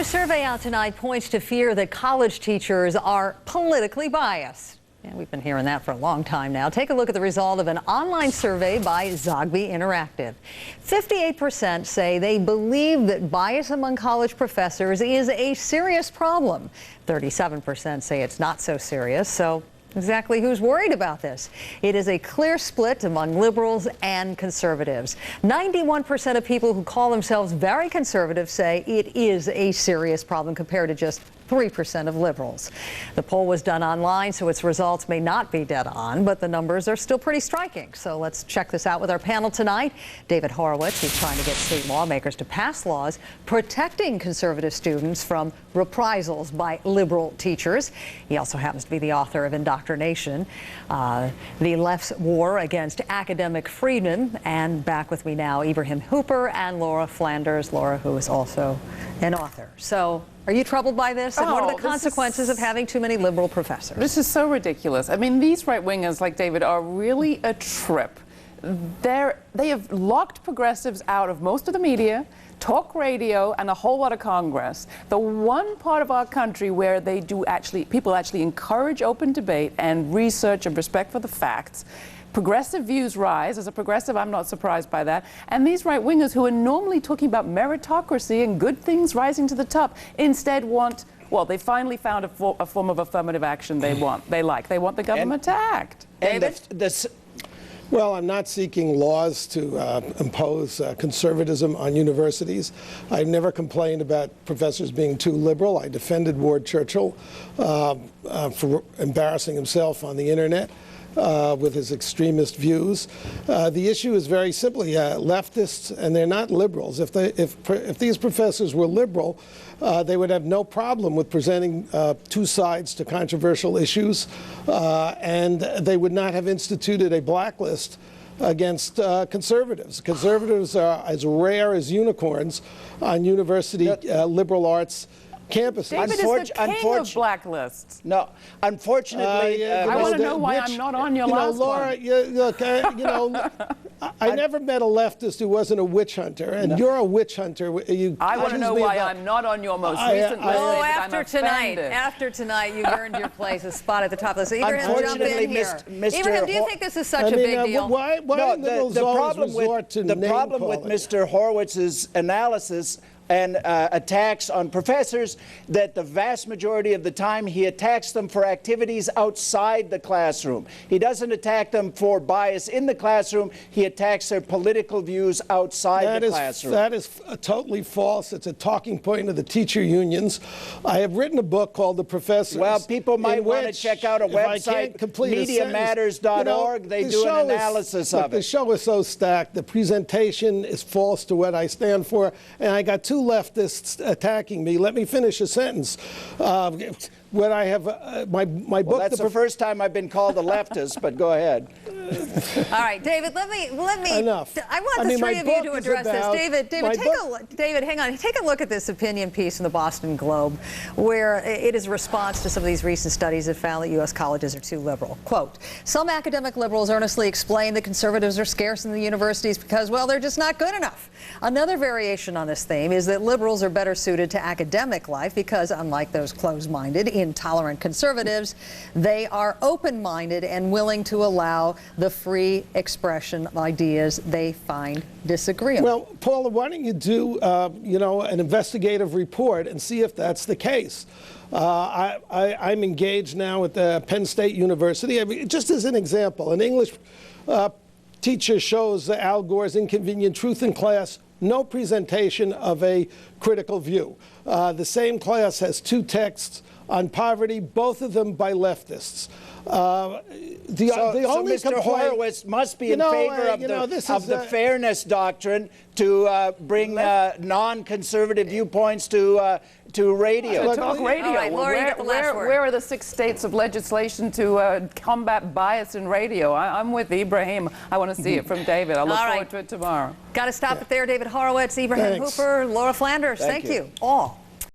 new survey out tonight points to fear that college teachers are politically biased. And we've been hearing that for a long time now. Take a look at the result of an online survey by Zogby Interactive. 58% say they believe that bias among college professors is a serious problem. 37% say it's not so serious. So exactly who's worried about this? It is a clear split among liberals and conservatives. 91% of people who call themselves very conservative say it is a serious problem compared to just 3% of liberals. The poll was done online, so its results may not be dead on, but the numbers are still pretty striking. So let's check this out with our panel tonight. David Horowitz, who's trying to get state lawmakers to pass laws protecting conservative students from reprisals by liberal teachers. He also happens to be the author of Indoctrination, the Left's War Against Academic Freedom. And back with me now, Ibrahim Hooper and Laura Flanders. Laura, who is also an author. So are you troubled by this? And what are the consequences of having too many liberal professors? This is so ridiculous. I mean, these right-wingers like David are really a trip. They have locked progressives out of most of the media, talk radio, and a whole lot of Congress. The one part of our country where people actually encourage open debate and research and respect for the facts. Progressive views rise. As a progressive, I'm not surprised by that. And these right-wingers who are normally talking about meritocracy and good things rising to the top instead want, well, they finally found a form of affirmative action they want. They want the government to act. David? Well, I'm not seeking laws to impose conservatism on universities. I've never complained about professors being too liberal. I defended Ward Churchill for embarrassing himself on the internet with his extremist views. The issue is very simply leftists, and they're not liberals. If these professors were liberal, they would have no problem with presenting two sides to controversial issues, and they would not have instituted a blacklist against conservatives. Conservatives are as rare as unicorns on university liberal arts campuses. David is the king of blacklists. No, unfortunately, I want to know why I'm not on your last Laura, one. Look, I never met a leftist who wasn't a witch hunter, and you're a witch hunter. I want to know why I'm not on your most recent list. Oh, after tonight, you've earned your place, a spot at the top of the list. Ibrahim, jump in here. Ibrahim, do you think this is such a big deal? Why the problem with Mr. Horowitz's analysis and attacks on professors, that the vast majority of the time he attacks them for activities outside the classroom. He doesn't attack them for bias in the classroom. He attacks their political views outside the classroom. That is totally false. It's a talking point of the teacher unions. I have written a book called The Professors. Well, people might want to check out a website, MediaMatters.org. They do an analysis of it. The show is so stacked. The presentation is false to what I stand for, and I got two leftists attacking me. Let me finish a sentence. When I have my book. Well, that's the first time I've been called a leftist, but go ahead. All right, David. Let me. Enough. I want the three of you to address this. David, hang on. Take a look at this opinion piece in the Boston Globe, where it is a response to some of these recent studies that found that U.S. colleges are too liberal. Quote: "Some academic liberals earnestly explain that conservatives are scarce in the universities because, well, they're just not good enough." Another variation on this theme is that liberals are better suited to academic life because, unlike those closed-minded, intolerant conservatives, they are open-minded and willing to allow the free expression of ideas they find disagreeable. Well, Paula, why don't you do, an investigative report and see if that's the case? I'm engaged now at the Penn State University. I mean, just as an example, an English teacher shows Al Gore's Inconvenient Truth in class, no presentation of a critical view. The same class has two texts on poverty, both of them by leftists. So Mr. Horowitz must be in favor of the fairness doctrine to bring non-conservative viewpoints to radio. Talk radio. All right, Laura, you get the last word. Where are the 6 states of legislation to combat bias in radio? I'm with Ibrahim. I want to see it from David. I look forward to it tomorrow. Got to stop it there. David Horowitz, Ibrahim Hooper, Laura Flanders. Thank you all.